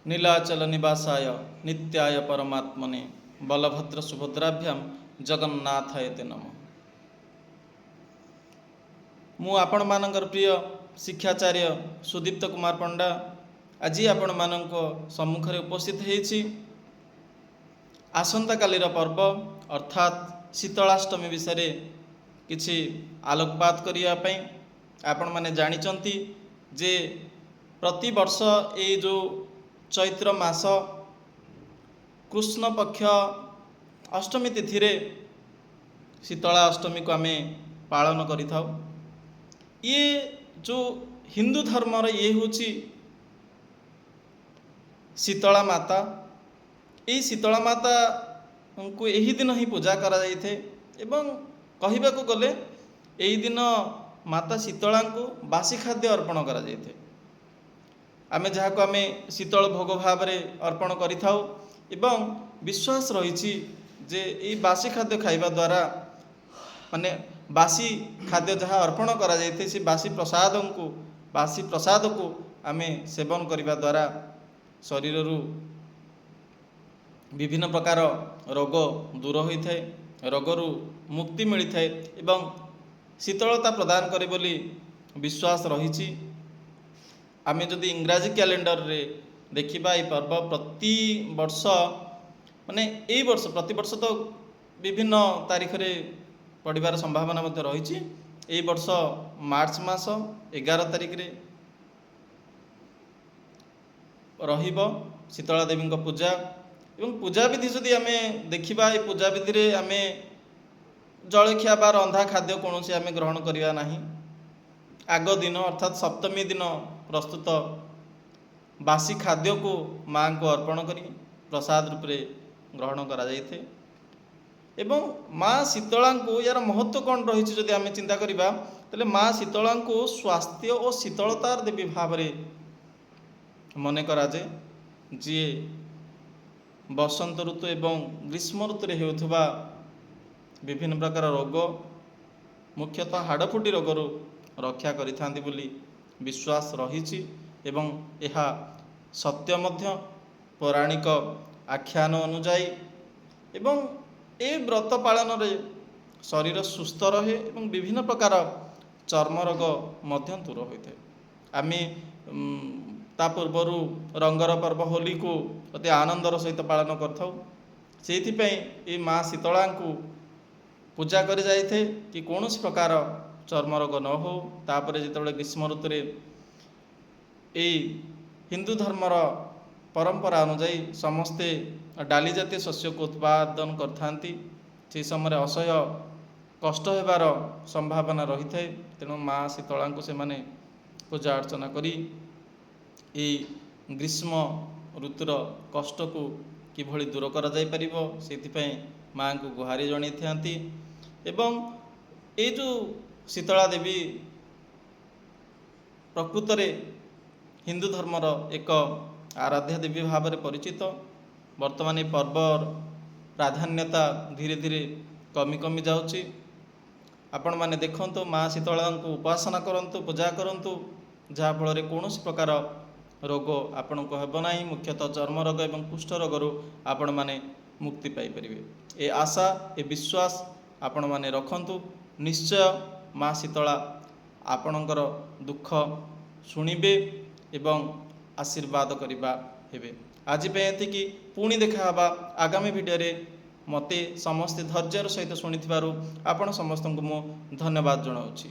नीलाचल निवासाय नित्याय परमात्मने बलभद्र सुभद्राभ्याम जगन्नाथाय ते नमः। मु आपण मानकर प्रिय शिक्षाचार्य सुदीप्त कुमार पंडा आज आपण मानक सम्मुख उपस्थित होइछि। आसंता कालीर पर्व अर्थात शीतलाष्टमी विषय किछि आलोकपात करिया पई आपण माने जानिचंती जे प्रति वर्ष ए जो चैत्र मास कृष्ण पक्ष अष्टमी तिथि रे शीतला अष्टमी को आमे पालन करिथाउ। ये जो हिंदू धर्म ये होची शीतला माता। यही शीतला माता को यही दिन ही पूजा करा जाइथे एवं कहबा को गले यही दिन माता शीतला को बासी खाद्य अर्पण करा जाइथे। आमे जहाँ को आमे शीतल भोग भाव में अर्पण करिथाउ एवं विश्वास रही जे ये बासी खाद्य खाइबा द्वारा माने बासी खाद्य जहाँ अर्पण करा जाइथे से बासी प्रसाद को आमे सेवन करिबा द्वारा शरीर रु विभिन्न प्रकार रोग दूर होइथे, रोगरु मुक्ति मिलता है एवं शीतलता प्रदान करे बोली विश्वास रही। आमे जदि इंग्राजी कैलेंडर रे देखिबा ये पर्व प्रति वर्ष माने एई वर्ष प्रति वर्ष तो विभिन्न तारीख रे पड़िबार संभावना मध्य रही। एई वर्ष मार्च मास 11 तारीख रे रहिबो शीतला देवी को पूजा एवं पूजा विधि जदि आमे देखिबा ये पूजा विधि रे आमे जलखिया बा रंधा खाद्य कौन से आमे ग्रहण करिया नाही। आग दिन अर्थात सप्तमी दिन प्रस्तुत बासी खाद्य को माँ को अर्पण करी प्रसाद रूप रे ग्रहण करा जाइथे एवं माँ शीतला को यार महत्व कौन रही जदि आमे चिंता करिबा तले माँ शीतला को स्वास्थ्य और शीतलतार देवी भाव रे मने करा जे जी बसंत ऋतु एवं ग्रीष्म ऋतु रे हेउथबा विभिन्न प्रकार रोग मुख्यतः हाड़फुटी रोगरू रक्षा करिथांती बोली विश्वास रही एवं यह सत्य मध्य पौराणिक आख्यान अनुजाई एवं ए व्रत पालन रे शरीर सुस्थ रहे एवं विभिन्न प्रकार चर्म रोग मध्य दूर होइथे। आमे ता पूर्वरु रंगर पर्व होली को अति आनंदर सहित पालन करथाउ। सेथिपई ए माँ शीतला को पूजा करि जाइथे कि कौन प्रकार चर्म रोग न हो। तापरे जितेबाला ग्रीष्म ऋतु रे हिंदू धर्मर परंपरा अनुजाई समस्ते डाली जातीय शस्य को उत्पादन करथांती। से समय असह्य कष्ट हेबार संभावना रही है। तेणु माँ शीतला को से माने पूजा अर्चना करी ग्रीष्म ऋतुर कष्ट को किभली दूर करा जाय परिबो सेथिपई माँ को गुहारी जणै थांती एवं ये जो शीतला देवी प्रकृत रे हिंदू धर्मर एक आराध्य देवी भाव में परिचित। वर्तमान ये पर्व प्राधान्यता धीरे धीरे कमी कमी जाउची। आपण माने देखंतु माँ शीतला को उपासना करंतु पूजा करंतु जहाँ फल कौन प्रकार रोग आपण को हेब नाही। मुख्यतः चर्म रोग एवं कुष्ठ रोगरू आपण माने मुक्ति पाई परिबे। ए आशा ए विश्वास आपण माने रखंतु। निश्चय माँ शीतला आपणकर दुख शुणिबे एवं आशीर्वाद करिबा हेबे। आज पे एतिकी पुणी देखा हबा आगामी वीडियो रे। मते समस्त धैर्यर सहित शुणिथिबारु आपण समस्त को मो धन्यवाद जणाउछि।